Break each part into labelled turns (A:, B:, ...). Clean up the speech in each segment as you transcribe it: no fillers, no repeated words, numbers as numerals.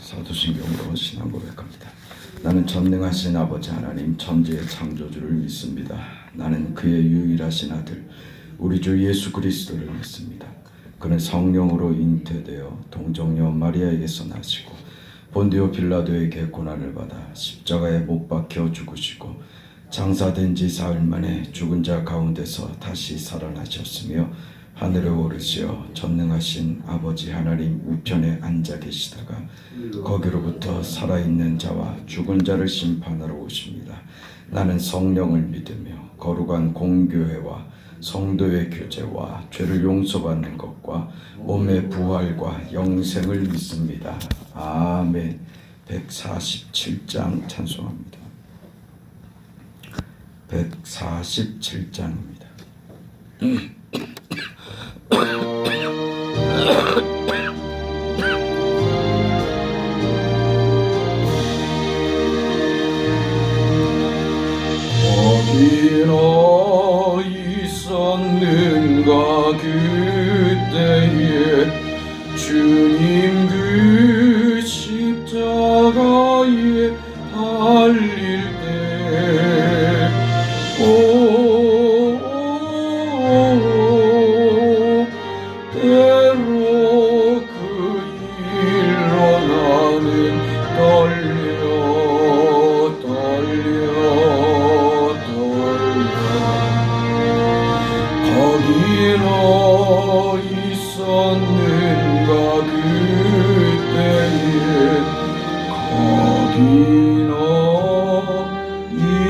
A: 사도신경으로 신앙 고백합니다. 나는 전능하신 아버지 하나님 천지의 창조주를 믿습니다. 나는 그의 유일하신 아들 우리 주 예수 그리스도를 믿습니다. 그는 성령으로 잉태되어 동정녀 마리아에게서 나시고 본디오 빌라도에게 고난을 받아 십자가에 못 박혀 죽으시고 장사된 지 사흘 만에 죽은 자 가운데서 다시 살아나셨으며 하늘에 오르시어 전능하신 아버지 하나님 우편에 앉아 계시다가 거기로부터 살아있는 자와 죽은 자를 심판하러 오십니다. 나는 성령을 믿으며 거룩한 공교회와 성도의 교제와 죄를 용서받는 것과 몸의 부활과 영생을 믿습니다. 아멘. 147장 찬송합니다. 147장입니다. 어디나 있었는가 그때에 주님 그 십자가에 달릴 때 때로 그 일로 나는 떨려 거기로 있었는가 그때에 거기로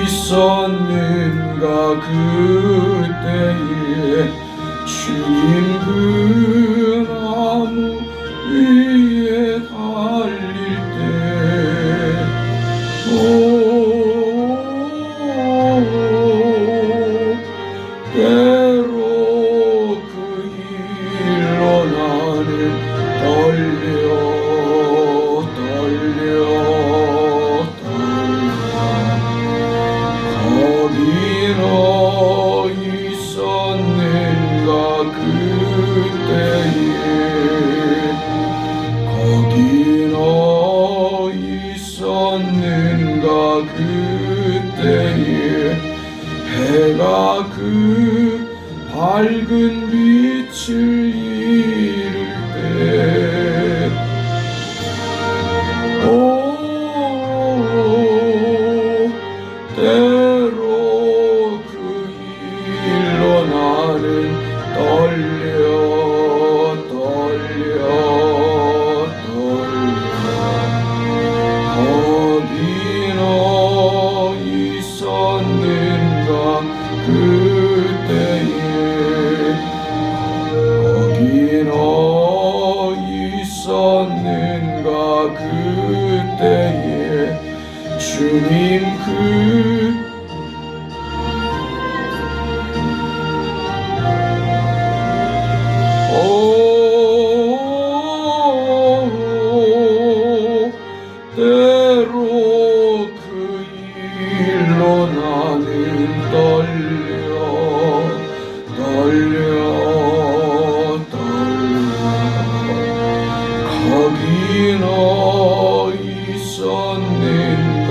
A: 있었는가 그때에 주님 그 나무 위에 달릴 때 때로 그 일로 나는 떨려 거기로 있었는가 그때에 거기로 있었는가 그때에 해가 그 밝은 빛을 잃을 때 때로 그 일로 나는 떨려 거기로 있었는가 그때에 거기로 있었는가 그때에 주님 그 때로 그 일로 나는 떨려 거기로 있었는가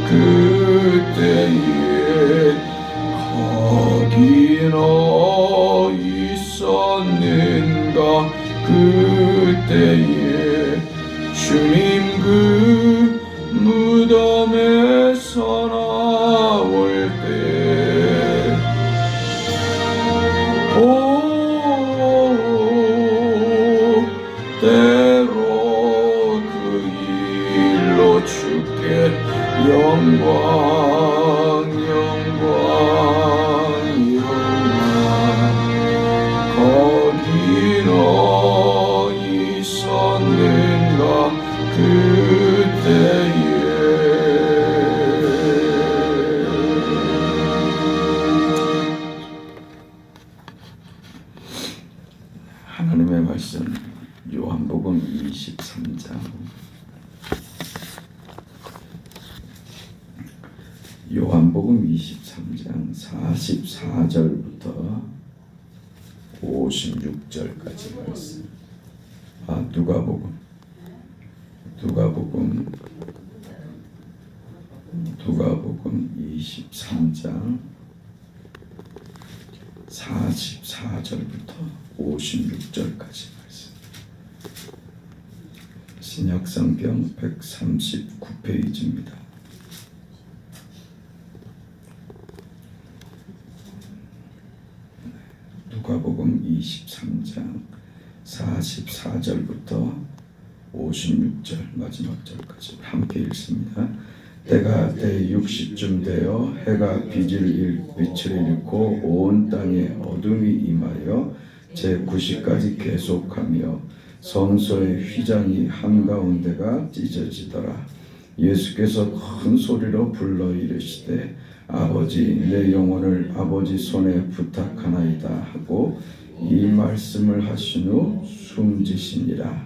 A: 그때에 거기로 있었는가 그때에 주님 그 무덤에서 나올 때 때로 그 일로 주께 영광 거기로 있었는가 그때에 하나님의 말씀 요한복음 23장 요한복음 23장 44절부터 56절까지 말씀. 누가복음 누가복음 23장 44절부터 56절까지 말씀. 신약성경 139페이지입니다. 누가복음 23장 44절부터 56절 마지막 절까지 함께 읽습니다. 때가 대 60쯤 되어 해가 빛을 잃고 온 땅에 어둠이 임하여 제 90까지 계속하며 성소의 휘장이 한가운데가 찢어지더라. 예수께서 큰 소리로 불러 이르시되 아버지 내 영혼을 아버지 손에 부탁하나이다 하고 이 말씀을 하신 후 숨지시니라.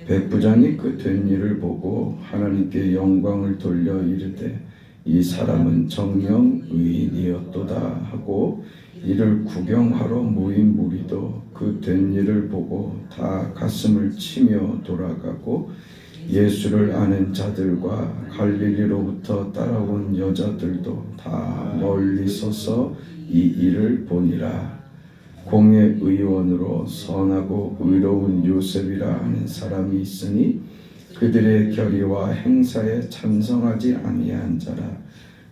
A: 백부장이 그 된 일을 보고 하나님께 영광을 돌려 이르되 이 사람은 정녕 의인이었도다 하고 이를 구경하러 모인 무리도 그 된 일을 보고 다 가슴을 치며 돌아가고 예수를 아는 자들과 갈릴리로부터 따라온 여자들도 다 멀리 서서 이 일을 보니라. 공회의원으로 선하고 의로운 요셉이라 하는 사람이 있으니 그들의 결의와 행사에 찬성하지 아니한 자라.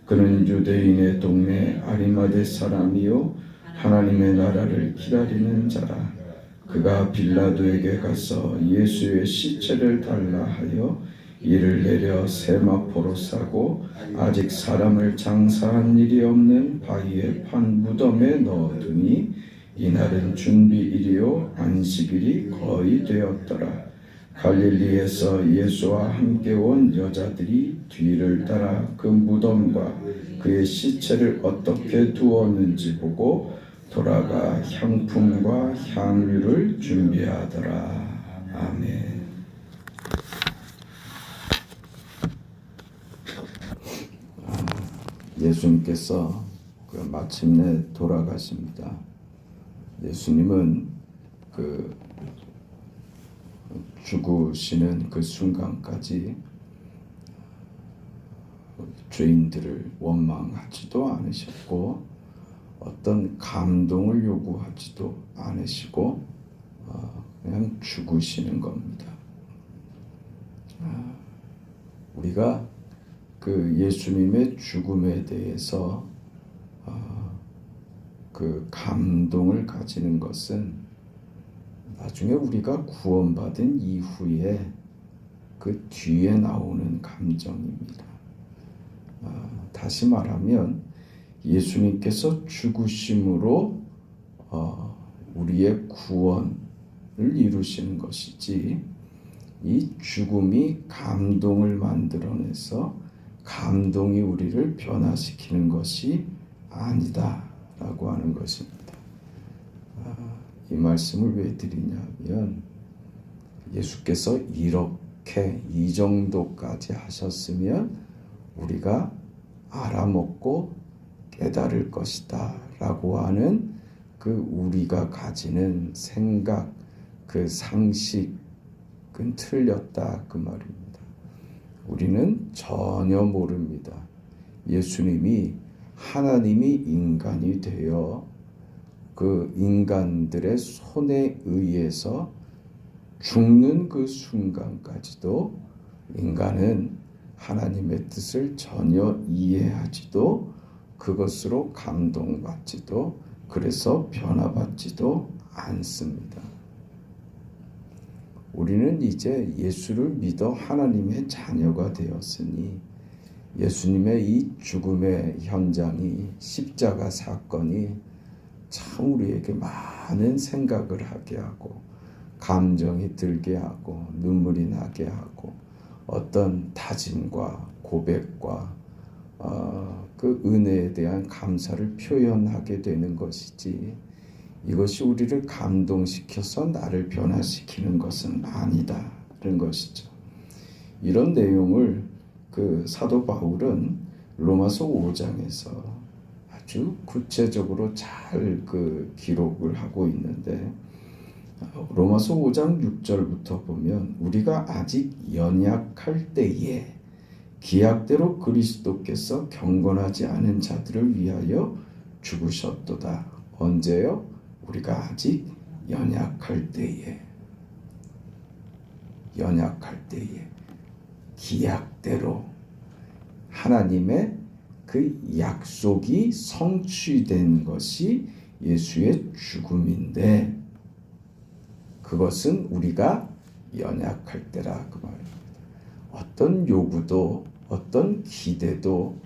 A: 그는 유대인의 동네 아리마대 사람이요 하나님의 나라를 기다리는 자라. 그가 빌라도에게 가서 예수의 시체를 달라 하여 이를 내려 세마포로 싸고 아직 사람을 장사한 일이 없는 바위에 판 무덤에 넣어두니 이날은 준비일이요 안식일이 거의 되었더라. 갈릴리에서 예수와 함께 온 여자들이 뒤를 따라 그 무덤과 그의 시체를 어떻게 두었는지 보고 돌아가 향품과 향유를 준비하더라. 아멘. 예수님께서 마침내 돌아가십니다. 예수님은 죽으시는 그 순간까지 죄인들을 원망하지도 않으셨고 어떤 감동을 요구하지도 않으시고 그냥 죽으시는 겁니다. 우리가 그 예수님의 죽음에 대해서 그 감동을 가지는 것은 나중에 우리가 구원받은 이후에 그 뒤에 나오는 감정입니다. 다시 말하면 예수님께서 죽으심으로 우리의 구원을 이루시는 것이지 이 죽음이 감동을 만들어내서 감동이 우리를 변화시키는 것이 아니다 라고 하는 것입니다. 이 말씀을 왜 드리냐면 예수께서 이렇게 이 정도까지 하셨으면 우리가 알아먹고 깨달을 것이다 라고 하는 그 우리가 가지는 생각, 그 상식은 틀렸다 그 말입니다. 우리는 전혀 모릅니다. 예수님이 하나님이 인간이 되어 그 인간들의 손에 의해서 죽는 그 순간까지도 인간은 하나님의 뜻을 전혀 이해하지도 그것으로 감동받지도 그래서 변화받지도 않습니다. 우리는 이제 예수를 믿어 하나님의 자녀가 되었으니 예수님의 이 죽음의 현장이 십자가 사건이 참 우리에게 많은 생각을 하게 하고 감정이 들게 하고 눈물이 나게 하고 어떤 다짐과 고백과 그 은혜에 대한 감사를 표현하게 되는 것이지 이것이 우리를 감동시켜서 나를 변화시키는 것은 아니다라는 것이죠. 이런 내용을 그 사도 바울은 로마서 5장에서 아주 구체적으로 잘 그 기록을 하고 있는데 로마서 5장 6절부터 보면 우리가 아직 연약할 때에 기약대로 그리스도께서 경건하지 않은 자들을 위하여 죽으셨도다. 언제요? 우리가 아직 연약할 때에 기약대로 하나님의 그 약속이 성취된 것이 예수의 죽음인데 그것은 우리가 연약할 때라 그 말입니다. 어떤 요구도 어떤 기대도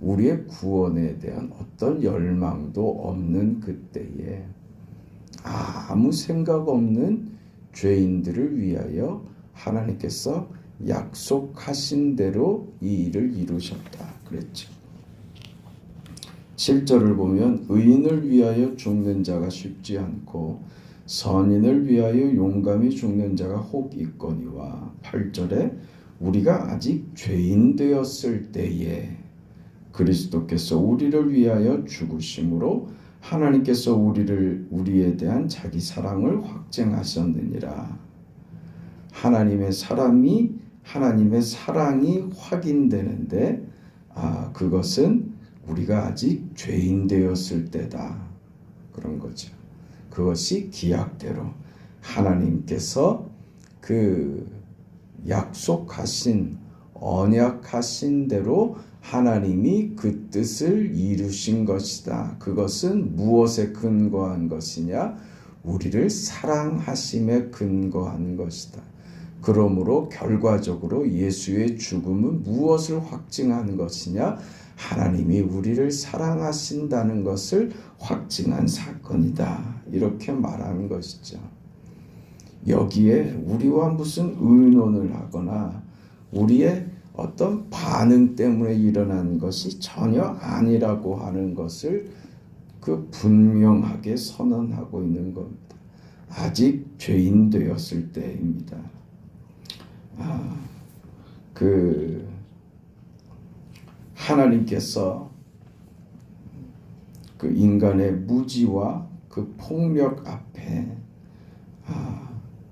A: 우리의 구원에 대한 어떤 열망도 없는 그때에 아무 생각 없는 죄인들을 위하여 하나님께서 약속하신 대로 이 일을 이루셨다 그랬죠. 7절을 보면 의인을 위하여 죽는 자가 쉽지 않고 선인을 위하여 용감히 죽는 자가 혹 있거니와 8절에 우리가 아직 죄인 되었을 때에 그리스도께서 우리를 위하여 죽으심으로 하나님께서 우리에 대한 자기 사랑을 확증하셨느니라. 하나님의 사랑이 확인되는데 그것은 우리가 아직 죄인 되었을 때다. 그런 거죠. 그것이 기약대로 하나님께서 그 약속하신 언약하신 대로 하나님이 그 뜻을 이루신 것이다. 그것은 무엇에 근거한 것이냐? 우리를 사랑하심에 근거한 것이다. 그러므로 결과적으로 예수의 죽음은 무엇을 확증한 것이냐? 하나님이 우리를 사랑하신다는 것을 확증한 사건이다. 이렇게 말하는 것이죠. 여기에 우리와 무슨 의논을 하거나 우리의 어떤 반응 때문에 일어난 것이 전혀 아니라고 하는 것을 그 분명하게 선언하고 있는 겁니다. 아직 죄인 되었을 때입니다. 하나님께서 그 인간의 무지와 그 폭력 앞에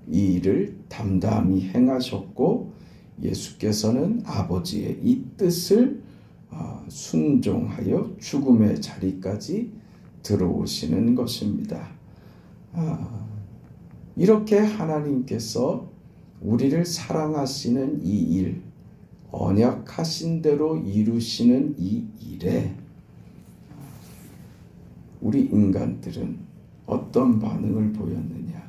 A: 이 일을 담담히 행하셨고 예수께서는 아버지의 이 뜻을 순종하여 죽음의 자리까지 들어오시는 것입니다. 이렇게 하나님께서 우리를 사랑하시는 이 일, 언약하신 대로 이루시는 이 일에 우리 인간들은 어떤 반응을 보였느냐?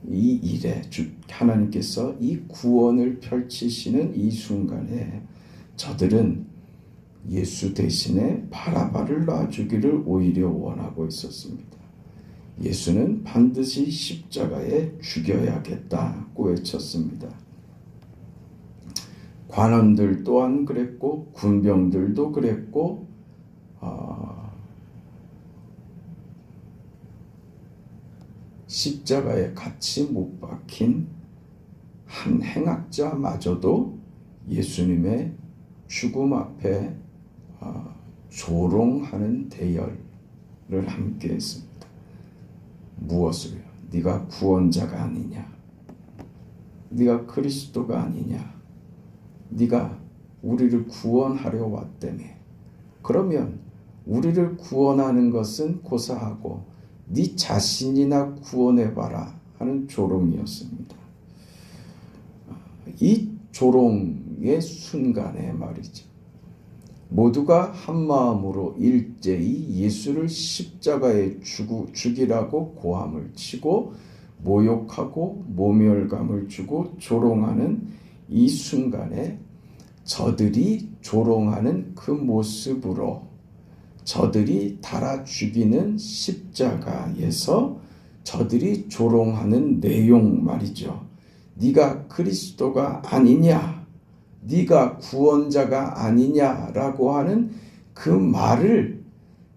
A: 이 일에 하나님께서 이 구원을 펼치시는 이 순간에 저들은 예수 대신에 바라바를 놔주기를 오히려 원하고 있었습니다. 예수는 반드시 십자가에 죽여야겠다고 외쳤습니다. 관원들 또한 그랬고 군병들도 그랬고 십자가에 같이 못 박힌 한 행악자마저도 예수님의 죽음 앞에 조롱하는 대열을 함께 했습니다. 무엇을요? 네가 구원자가 아니냐? 네가 그리스도가 아니냐? 네가 우리를 구원하려 왔다며. 그러면 우리를 구원하는 것은 고사하고 네 자신이나 구원해봐라 하는 조롱이었습니다. 이 조롱의 순간에 말이죠. 모두가 한마음으로 일제히 예수를 십자가에 죽이라고 고함을 치고 모욕하고 모멸감을 주고 조롱하는 이 순간에 저들이 조롱하는 그 모습으로 저들이 달아 죽이는 십자가에서 저들이 조롱하는 내용 말이죠. 네가 그리스도가 아니냐? 네가 구원자가 아니냐라고 하는 그 말을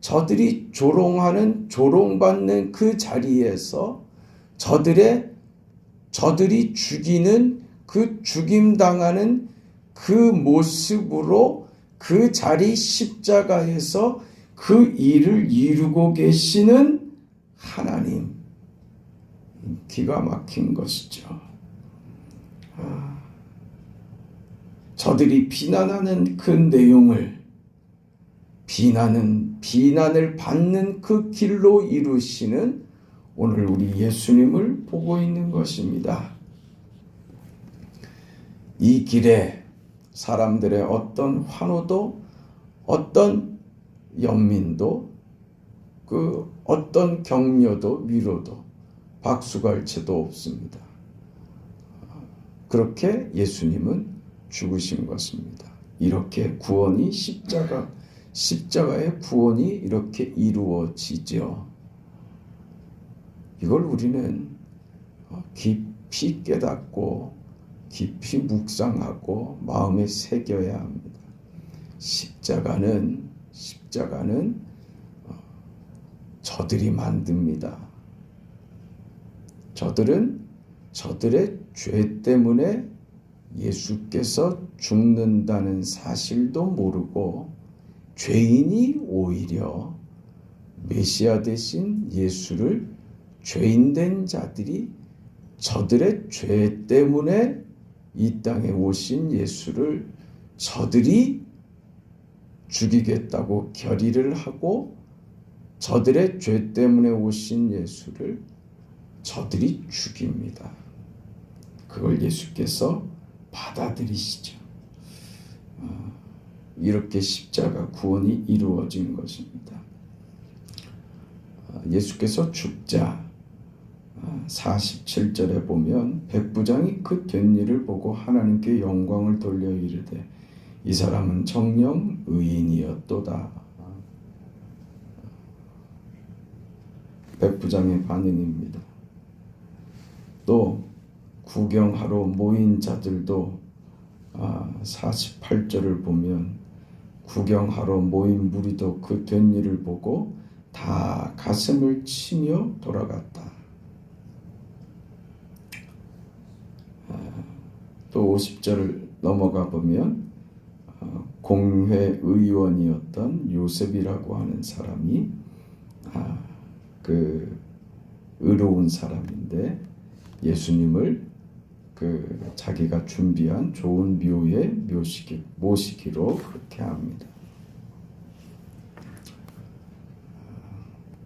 A: 저들이 조롱하는 조롱받는 그 자리에서 저들이 죽이는 그 죽임당하는 그 모습으로 그 자리 십자가에서 그 일을 이루고 계시는 하나님, 기가 막힌 것이죠. 저들이 비난하는 그 내용을 비난을 받는 그 길로 이루시는 오늘 우리 예수님을 보고 있는 것입니다. 이 길에 사람들의 어떤 환호도 어떤 연민도 그 어떤 격려도 위로도 박수갈채도 없습니다. 그렇게 예수님은 죽으신 것입니다. 이렇게 구원이 십자가의 구원이 이렇게 이루어지죠. 이걸 우리는 깊이 깨닫고 깊이 묵상하고 마음에 새겨야 합니다. 십자가는 저들이 만듭니다. 저들은 저들의 죄 때문에 예수께서 죽는다는 사실도 모르고 죄인이 오히려 메시아 대신 예수를 죄인된 자들이 저들의 죄 때문에 이 땅에 오신 예수를 저들이 죽이겠다고 결의를 하고 저들의 죄 때문에 오신 예수를 저들이 죽입니다. 그걸 예수께서 받아들이시죠. 이렇게 십자가 구원이 이루어진 것입니다. 예수께서 죽자 47절에 보면 백부장이 그 된 일을 보고 하나님께 영광을 돌려 이르되 이 사람은 정녕 의인이었도다. 백부장의 반응입니다. 또 구경하러 모인 자들도 48절을 보면 구경하러 모인 무리도 그 된 일을 보고 다 가슴을 치며 돌아갔다. 또 50절을 넘어가 보면 공회의원이었던 요셉이라고 하는 사람이 그 의로운 사람인데 예수님을 그 자기가 준비한 좋은 묘에 모시기로 그렇게 합니다.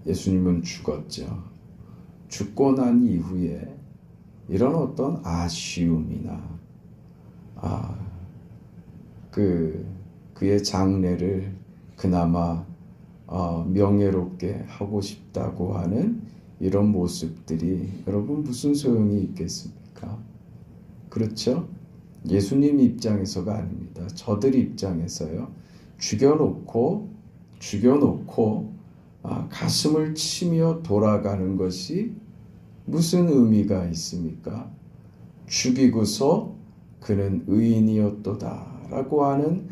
A: 예수님은 죽었죠. 죽고 난 이후에 이런 어떤 아쉬움이나 그의 장례를 그나마 명예롭게 하고 싶다고 하는 이런 모습들이 여러분 무슨 소용이 있겠습니까? 그렇죠? 예수님 입장에서가 아닙니다. 저들 입장에서요. 죽여놓고 가슴을 치며 돌아가는 것이 무슨 의미가 있습니까? 죽이고서 그는 의인이었도다 라고 하는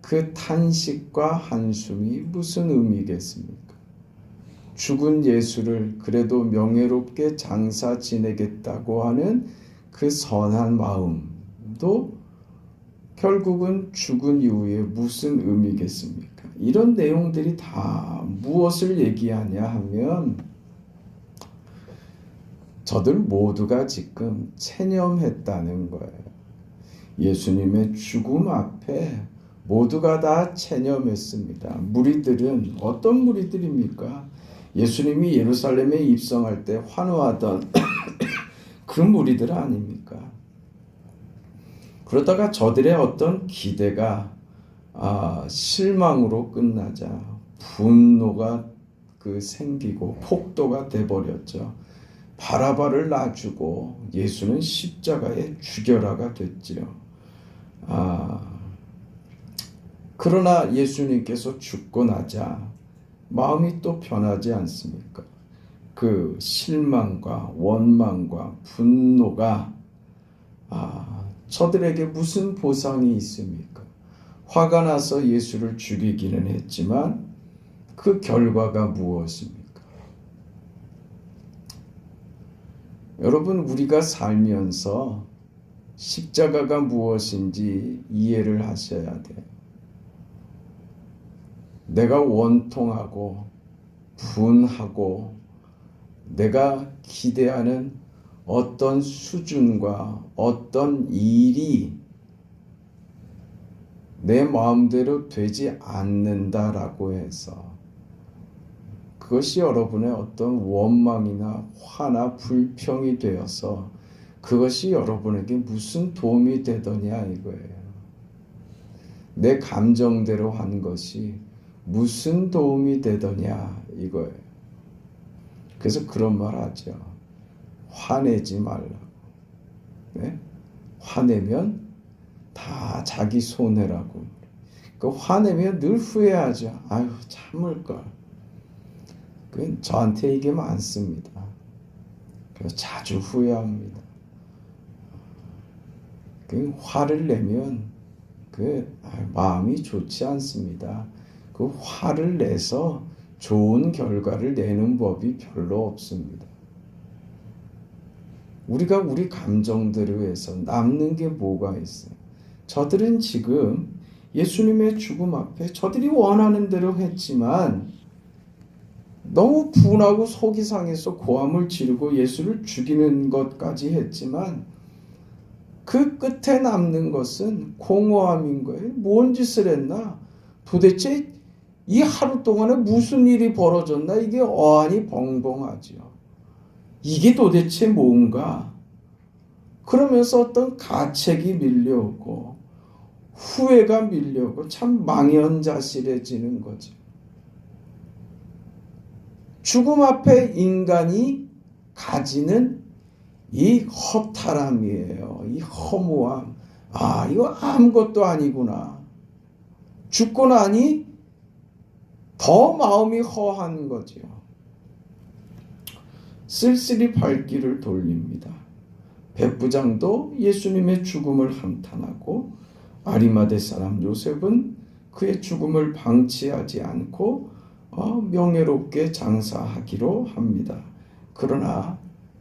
A: 그 탄식과 한숨이 무슨 의미겠습니까? 죽은 예수를 그래도 명예롭게 장사 지내겠다고 하는 그 선한 마음도 결국은 죽은 이후에 무슨 의미겠습니까? 이런 내용들이 다 무엇을 얘기하냐 하면 저들 모두가 지금 체념했다는 거예요. 예수님의 죽음 앞에 모두가 다 체념했습니다. 무리들은 어떤 무리들입니까? 예수님이 예루살렘에 입성할 때 환호하던 그 무리들 아닙니까? 그러다가 저들의 어떤 기대가 실망으로 끝나자 분노가 생기고 폭도가 돼버렸죠. 바라바를 놔주고 예수는 십자가에 죽여라가 됐지요. 그러나 예수님께서 죽고 나자 마음이 또 변하지 않습니까? 그 실망과 원망과 분노가 저들에게 무슨 보상이 있습니까? 화가 나서 예수를 죽이기는 했지만 그 결과가 무엇입니까? 여러분, 우리가 살면서 십자가가 무엇인지 이해를 하셔야 돼요. 내가 원통하고 분하고 내가 기대하는 어떤 수준과 어떤 일이 내 마음대로 되지 않는다라고 해서 그것이 여러분의 어떤 원망이나 화나 불평이 되어서 그것이 여러분에게 무슨 도움이 되더냐 이거예요. 내 감정대로 한 것이 무슨 도움이 되더냐 이거예요. 그래서 그런 말 하죠. 화내지 말라고. 네? 화내면 다 자기 손해라고. 그 화내면 늘 후회하죠. 아유 참을걸. 그 저한테 이게 많습니다. 그래서 자주 후회합니다. 그 화를 내면 마음이 좋지 않습니다. 그 화를 내서 좋은 결과를 내는 법이 별로 없습니다. 우리가 우리 감정대로 해서 남는 게 뭐가 있어요? 저들은 지금 예수님의 죽음 앞에 저들이 원하는 대로 했지만 너무 분하고 속이 상해서 고함을 지르고 예수를 죽이는 것까지 했지만 그 끝에 남는 것은 공허함인 거예요. 뭔 짓을 했나? 도대체 이 하루 동안에 무슨 일이 벌어졌나? 이게 어안이 벙벙하죠. 이게 도대체 뭔가? 그러면서 어떤 가책이 밀려오고 후회가 밀려오고 참 망연자실해지는 거죠. 죽음 앞에 인간이 가지는 이 허탈함이에요. 이 허무함. 아, 이거 아무것도 아니구나. 죽고 나니 더 마음이 허한 거죠. 쓸쓸히 발길을 돌립니다. 백부장도 예수님의 죽음을 한탄하고 아리마대 사람 요셉은 그의 죽음을 방치하지 않고 명예롭게 장사하기로 합니다. 그러나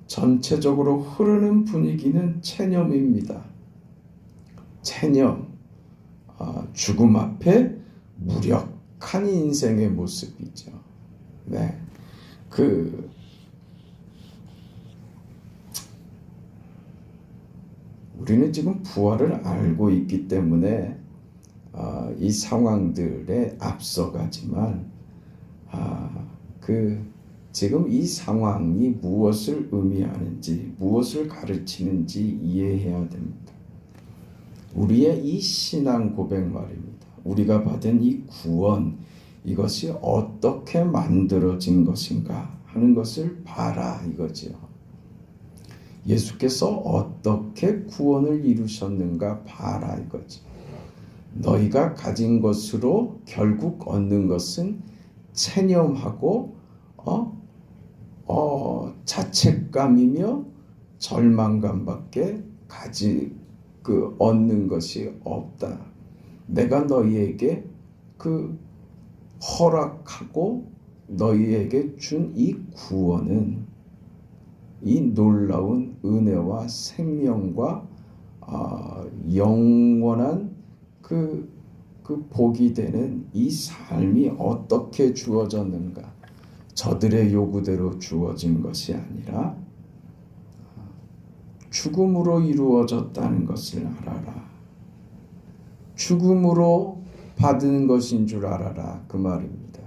A: 전체적으로 흐르는 분위기는 체념입니다. 체념, 죽음 앞에 무력한 인생의 모습이죠. 네, 우리는 지금 부활을 알고 있기 때문에 이 상황들에 앞서가지만 지금 이 상황이 무엇을 의미하는지 무엇을 가르치는지 이해해야 됩니다. 우리의 이 신앙 고백 말입니다. 우리가 받은 이 구원 이것이 어떻게 만들어진 것인가 하는 것을 봐라 이거지요. 예수께서 어떻게 구원을 이루셨는가 봐라 이거지. 너희가 가진 것으로 결국 얻는 것은 체념하고 자책감이며 절망감밖에 얻는 것이 없다. 내가 너희에게 허락하고 너희에게 준 이 구원은 이 놀라운 은혜와 생명과 영원한 복이 되는 이 삶이 어떻게 주어졌는가? 저들의 요구대로 주어진 것이 아니라 죽음으로 이루어졌다는 것을 알아라. 죽음으로 받은 것인 줄 알아라. 그 말입니다.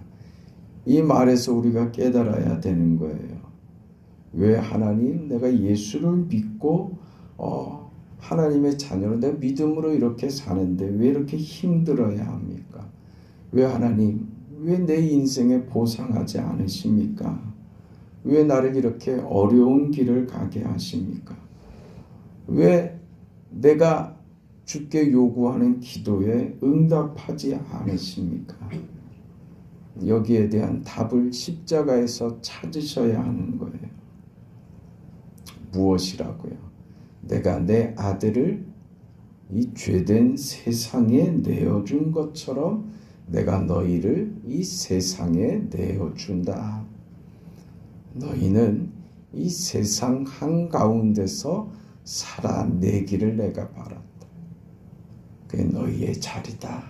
A: 이 말에서 우리가 깨달아야 되는 거예요. 왜 하나님, 내가 예수를 믿고 하나님의 자녀로 내가 믿음으로 이렇게 사는데 왜 이렇게 힘들어야 합니까? 왜 하나님, 왜 내 인생에 보상하지 않으십니까? 왜 나를 이렇게 어려운 길을 가게 하십니까? 왜 내가 주께 요구하는 기도에 응답하지 않으십니까? 여기에 대한 답을 십자가에서 찾으셔야 하는 거예요. 무엇이라고요? 내가 내 아들을 이 죄된 세상에 내어준 것처럼 내가 너희를 이 세상에 내어준다. 너희는 이 세상 한가운데서 살아내기를 내가 바란다. 그게 너희의 자리다.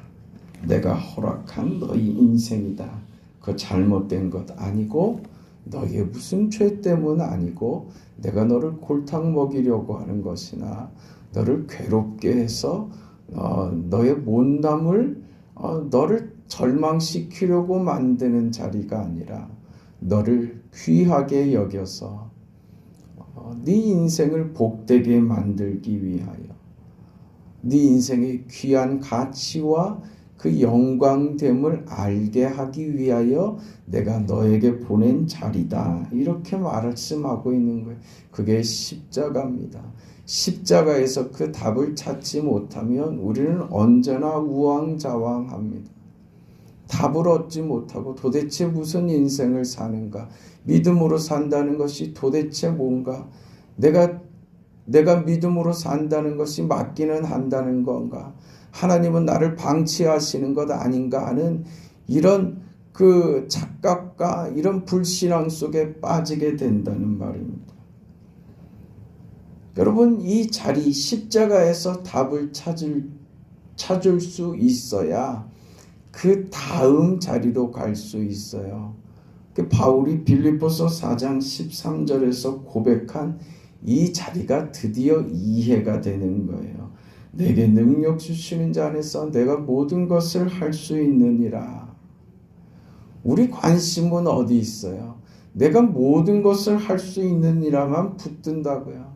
A: 내가 허락한 너희 인생이다. 그 잘못된 것 아니고
B: 너의 무슨 죄 때문 아니고 내가 너를 골탕 먹이려고 하는 것이나 너를 괴롭게 해서 너의 못남을 너를 절망시키려고 만드는 자리가 아니라 너를 귀하게 여겨서 네 인생을 복되게 만들기 위하여 네 인생의 귀한 가치와 그 영광됨을 알게 하기 위하여 내가 너에게 보낸 자리다. 이렇게 말씀하고 있는 거예요. 그게 십자가입니다. 십자가에서 그 답을 찾지 못하면 우리는 언제나 우왕좌왕합니다. 답을 얻지 못하고 도대체 무슨 인생을 사는가? 믿음으로 산다는 것이 도대체 뭔가? 내가 믿음으로 산다는 것이 맞기는 한다는 건가? 하나님은 나를 방치하시는 것 아닌가 하는 이런 그 착각과 이런 불신앙 속에 빠지게 된다는 말입니다. 여러분, 이 자리 십자가에서 답을 찾을 수 있어야 그 다음 자리로 갈 수 있어요. 바울이 빌립보서 4장 13절에서 고백한 이 자리가 드디어 이해가 되는 거예요. 내게 능력 주시는 자 안에서 내가 모든 것을 할 수 있느니라. 우리 관심은 어디 있어요? 내가 모든 것을 할 수 있느니라만 붙든다고요.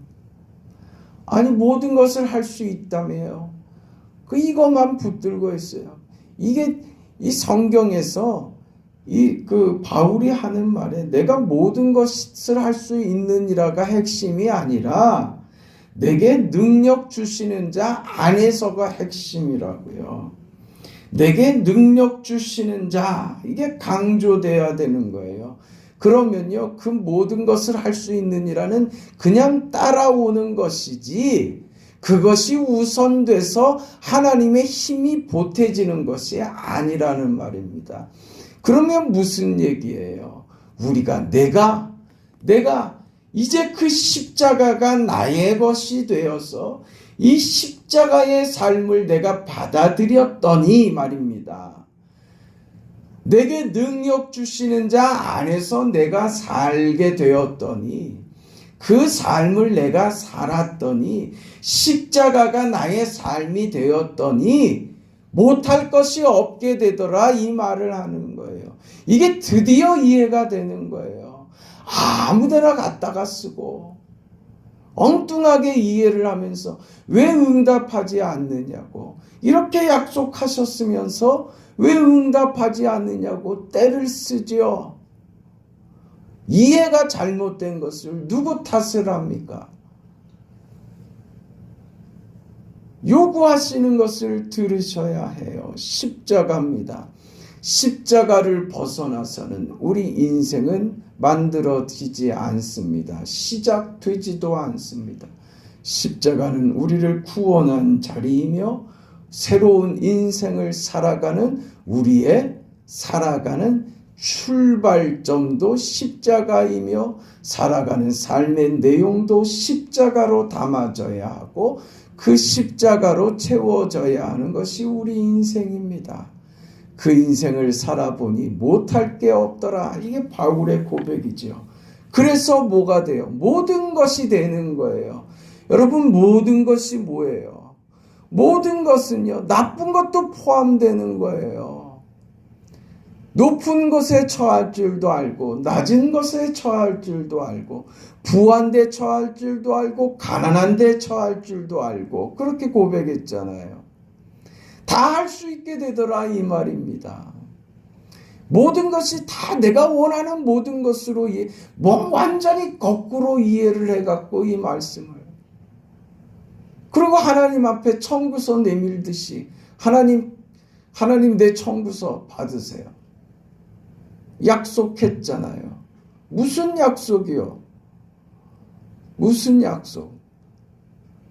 B: 아니, 모든 것을 할 수 있다며요. 이것만 붙들고 있어요. 이게 이 성경에서 그 바울이 하는 말에 내가 모든 것을 할 수 있느니라가 핵심이 아니라 내게 능력 주시는 자 안에서가 핵심이라고요. 내게 능력 주시는 자, 이게 강조돼야 되는 거예요. 그러면요, 그 모든 것을 할 수 있느니라는 그냥 따라오는 것이지 그것이 우선돼서 하나님의 힘이 보태지는 것이 아니라는 말입니다. 그러면 무슨 얘기예요? 내가 이제 그 십자가가 나의 것이 되어서 이 십자가의 삶을 내가 받아들였더니 말입니다. 내게 능력 주시는 자 안에서 내가 살게 되었더니 그 삶을 내가 살았더니 십자가가 나의 삶이 되었더니 못할 것이 없게 되더라, 이 말을 하는 거예요. 이게 드디어 이해가 되는 거예요. 아무데나 갖다가 쓰고 엉뚱하게 이해를 하면서 왜 응답하지 않느냐고, 이렇게 약속하셨으면서 왜 응답하지 않느냐고 때를 쓰죠. 이해가 잘못된 것을 누구 탓을 합니까? 요구하시는 것을 들으셔야 해요. 십자가입니다. 십자가를 벗어나서는 우리 인생은 만들어지지 않습니다. 시작되지도 않습니다. 십자가는 우리를 구원한 자리이며 새로운 인생을 살아가는 우리의 살아가는 출발점도 십자가이며 살아가는 삶의 내용도 십자가로 담아져야 하고 그 십자가로 채워져야 하는 것이 우리 인생입니다. 그 인생을 살아보니 못할 게 없더라. 이게 바울의 고백이죠. 그래서 뭐가 돼요? 모든 것이 되는 거예요. 여러분, 모든 것이 뭐예요? 모든 것은요, 나쁜 것도 포함되는 거예요. 높은 곳에 처할 줄도 알고 낮은 곳에 처할 줄도 알고 부한 데 처할 줄도 알고 가난한 데 처할 줄도 알고 그렇게 고백했잖아요. 다 할 수 있게 되더라, 이 말입니다. 모든 것이 다 내가 원하는 모든 것으로 완전히 거꾸로 이해를 해갖고 이 말씀을, 그리고 하나님 앞에 청구서 내밀듯이 하나님 내 청구서 받으세요. 약속했잖아요. 무슨 약속이요? 무슨 약속?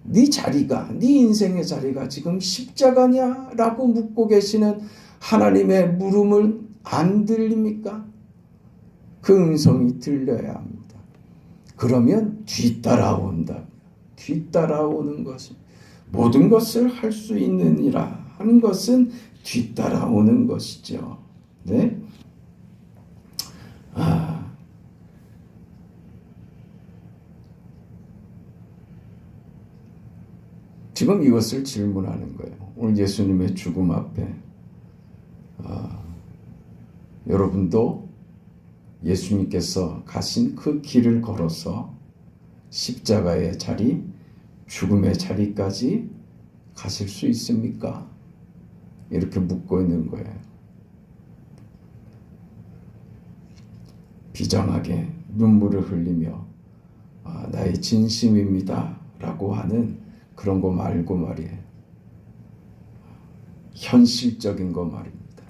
B: 네 자리가, 네 인생의 자리가 지금 십자가냐? 라고 묻고 계시는 하나님의 물음을 안 들립니까? 그 음성이 들려야 합니다. 그러면 뒤따라온다. 뒤따라오는 것이 모든 것을 할 수 있느니라 하는 것은 뒤따라오는 것이죠. 네? 지금 이것을 질문하는 거예요. 오늘 예수님의 죽음 앞에 여러분도 예수님께서 가신 그 길을 걸어서 십자가의 자리, 죽음의 자리까지 가실 수 있습니까? 이렇게 묻고 있는 거예요. 비장하게 눈물을 흘리며 나의 진심입니다 라고 하는 그런 거 말고 말이에요. 현실적인 거 말입니다.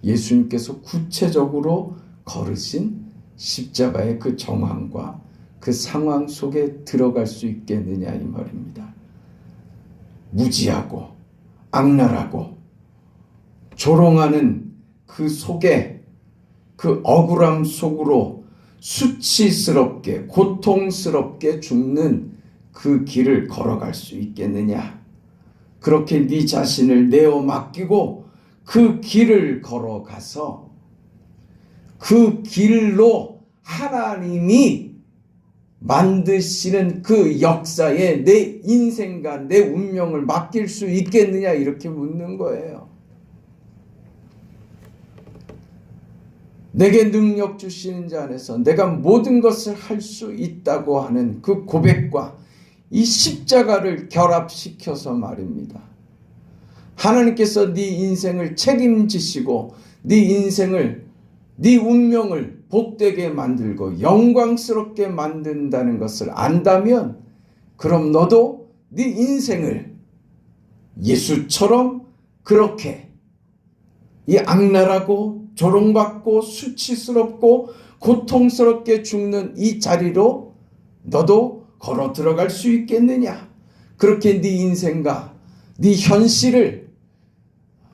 B: 예수님께서 구체적으로 걸으신 십자가의 그 정황과 그 상황 속에 들어갈 수 있겠느냐 이 말입니다. 무지하고 악랄하고 조롱하는 그 속에 그 억울함 속으로 수치스럽게 고통스럽게 죽는 그 길을 걸어갈 수 있겠느냐? 그렇게 네 자신을 내어 맡기고 그 길을 걸어가서 그 길로 하나님이 만드시는 그 역사에 내 인생과 내 운명을 맡길 수 있겠느냐 이렇게 묻는 거예요. 내게 능력 주시는 자 안에서 내가 모든 것을 할 수 있다고 하는 그 고백과 이 십자가를 결합시켜서 말입니다. 하나님께서 네 인생을 책임지시고 네 인생을 네 운명을 복되게 만들고 영광스럽게 만든다는 것을 안다면 그럼 너도 네 인생을 예수처럼 그렇게 이 악랄하고 조롱받고 수치스럽고 고통스럽게 죽는 이 자리로 너도 걸어 들어갈 수 있겠느냐? 그렇게 네 인생과 네 현실을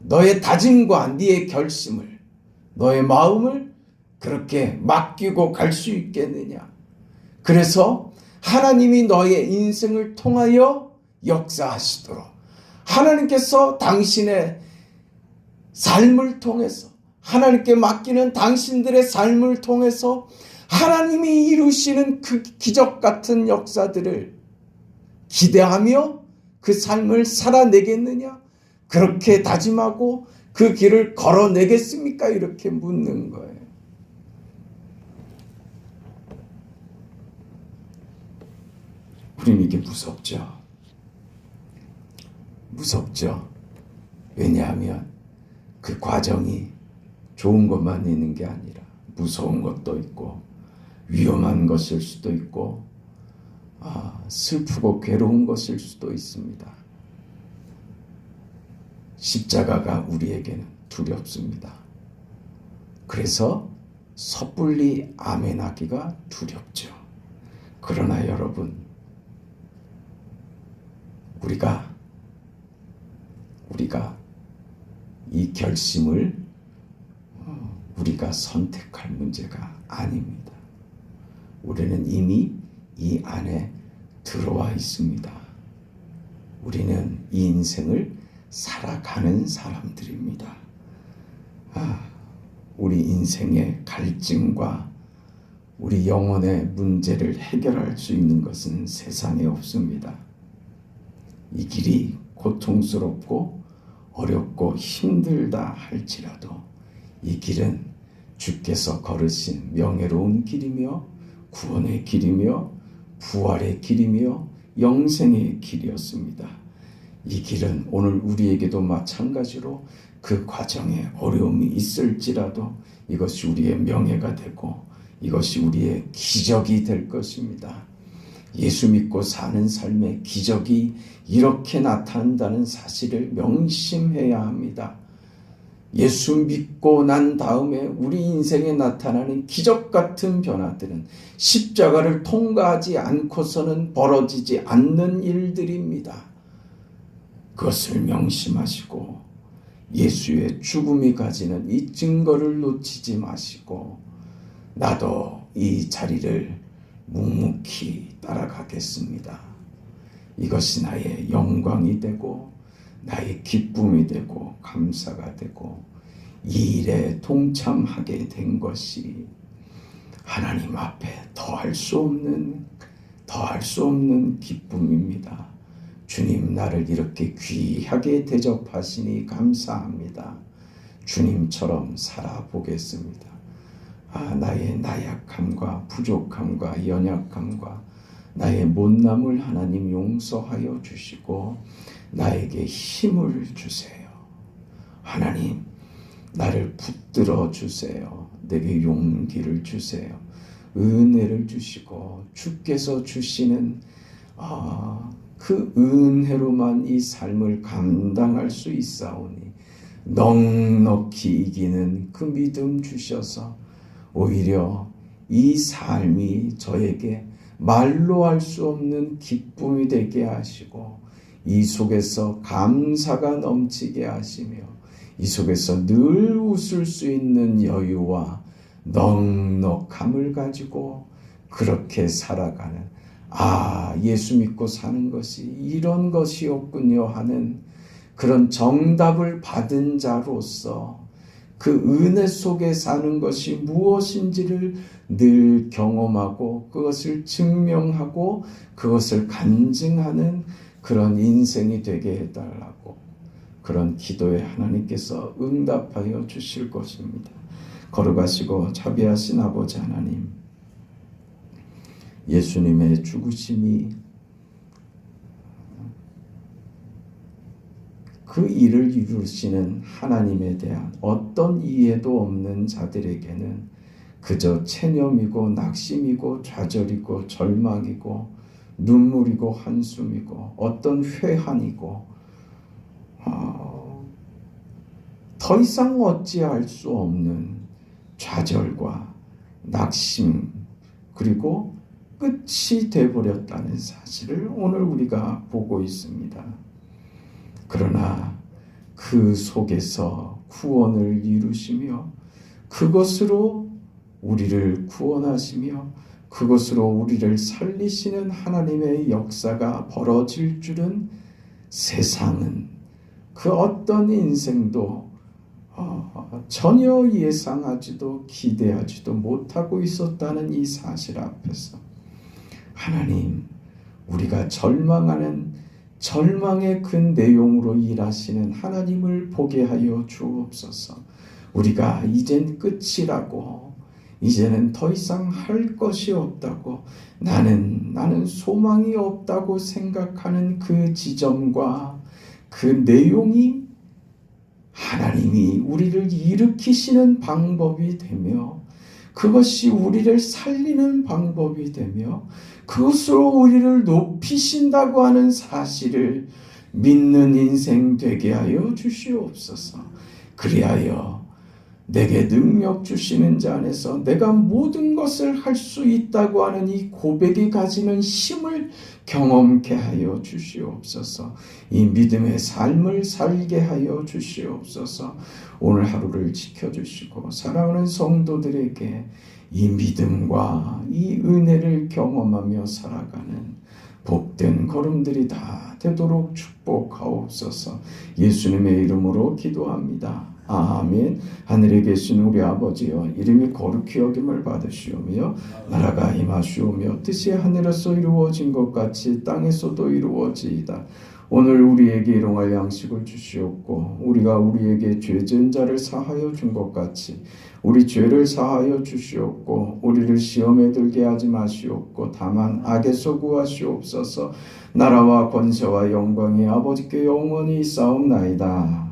B: 너의 다짐과 네의 결심을 너의 마음을 그렇게 맡기고 갈 수 있겠느냐? 그래서 하나님이 너의 인생을 통하여 역사하시도록 하나님께서 당신의 삶을 통해서 하나님께 맡기는 당신들의 삶을 통해서 하나님이 이루시는 그 기적 같은 역사들을 기대하며 그 삶을 살아내겠느냐? 그렇게 다짐하고 그 길을 걸어내겠습니까? 이렇게 묻는 거예요. 우리는 이게 무섭죠. 무섭죠. 왜냐하면 그 과정이 좋은 것만 있는 게 아니라 무서운 것도 있고 위험한 것일 수도 있고 슬프고 괴로운 것일 수도 있습니다. 십자가가 우리에게는 두렵습니다. 그래서 섣불리 아멘하기가 두렵죠. 그러나 여러분, 우리가 이 결심을 우리가 선택할 문제가 아닙니다. 우리는 이미 이 안에 들어와 있습니다. 우리는 이 인생을 살아가는 사람들입니다. 우리 인생의 갈증과 우리 영혼의 문제를 해결할 수 있는 것은 세상에 없습니다. 이 길이 고통스럽고 어렵고 힘들다 할지라도 이 길은 주께서 걸으신 명예로운 길이며 구원의 길이며 부활의 길이며 영생의 길이었습니다. 이 길은 오늘 우리에게도 마찬가지로 그 과정에 어려움이 있을지라도 이것이 우리의 명예가 되고 이것이 우리의 기적이 될 것입니다. 예수 믿고 사는 삶의 기적이 이렇게 나타난다는 사실을 명심해야 합니다. 예수 믿고 난 다음에 우리 인생에 나타나는 기적 같은 변화들은 십자가를 통과하지 않고서는 벌어지지 않는 일들입니다. 그것을 명심하시고 예수의 죽음이 가지는 이 증거를 놓치지 마시고 나도 이 자리를 묵묵히 따라가겠습니다. 이것이 나의 영광이 되고 나의 기쁨이 되고 감사가 되고 이 일에 동참하게 된 것이 하나님 앞에 더할 수 없는 기쁨입니다. 주님, 나를 이렇게 귀하게 대접하시니 감사합니다. 주님처럼 살아보겠습니다. 나의 나약함과 부족함과 연약함과 나의 못남을 하나님 용서하여 주시고 나에게 힘을 주세요. 하나님, 나를 붙들어 주세요. 내게 용기를 주세요. 은혜를 주시고 주께서 주시는 그 은혜로만 이 삶을 감당할 수 있사오니 넉넉히 이기는 그 믿음 주셔서 오히려 이 삶이 저에게 말로 할 수 없는 기쁨이 되게 하시고 이 속에서 감사가 넘치게 하시며 이 속에서 늘 웃을 수 있는 여유와 넉넉함을 가지고 그렇게 살아가는 예수 믿고 사는 것이 이런 것이었군요 하는 그런 정답을 받은 자로서 그 은혜 속에 사는 것이 무엇인지를 늘 경험하고 그것을 증명하고 그것을 간증하는 그런 인생이 되게 해달라고 그런 기도에 하나님께서 응답하여 주실 것입니다. 걸어가시고 자비하신 아버지 하나님, 예수님의 죽으심이 그 일을 이루시는 하나님에 대한 어떤 이해도 없는 자들에게는 그저 체념이고 낙심이고 좌절이고 절망이고 눈물이고 한숨이고 어떤 회한이고 더 이상 어찌할 수 없는 좌절과 낙심 그리고 끝이 되어버렸다는 사실을 오늘 우리가 보고 있습니다. 그러나 그 속에서 구원을 이루시며 그것으로 우리를 구원하시며 그것으로 우리를 살리시는 하나님의 역사가 벌어질 줄은 세상은 그 어떤 인생도 전혀 예상하지도 기대하지도 못하고 있었다는 이 사실 앞에서 하나님, 우리가 절망하는 절망의 그 내용으로 일하시는 하나님을 보게 하여 주옵소서. 우리가 이젠 끝이라고, 이제는 더 이상 할 것이 없다고, 나는 소망이 없다고 생각하는 그 지점과 그 내용이 하나님이 우리를 일으키시는 방법이 되며 그것이 우리를 살리는 방법이 되며 그것으로 우리를 높이신다고 하는 사실을 믿는 인생 되게 하여 주시옵소서. 그리하여 내게 능력 주시는 자 안에서 내가 모든 것을 할 수 있다고 하는 이 고백이 가지는 힘을 경험케 하여 주시옵소서. 이 믿음의 삶을 살게 하여 주시옵소서. 오늘 하루를 지켜주시고 사랑하는 성도들에게 이 믿음과 이 은혜를 경험하며 살아가는 복된 걸음들이 다 되도록 축복하옵소서. 예수님의 이름으로 기도합니다. 아멘. 하늘에 계신 우리 아버지여, 이름이 거룩히 여김을 받으시오며 나라가 임하시오며 뜻이 하늘에서 이루어진 것 같이 땅에서도 이루어지이다. 오늘 우리에게 일용할 양식을 주시옵고 우리가 우리에게 죄 지은 자를 사하여 준 것 같이 우리 죄를 사하여 주시옵고 우리를 시험에 들게 하지 마시옵고 다만 악에서 구하시옵소서. 나라와 권세와 영광이 아버지께 영원히 있사옵나이다.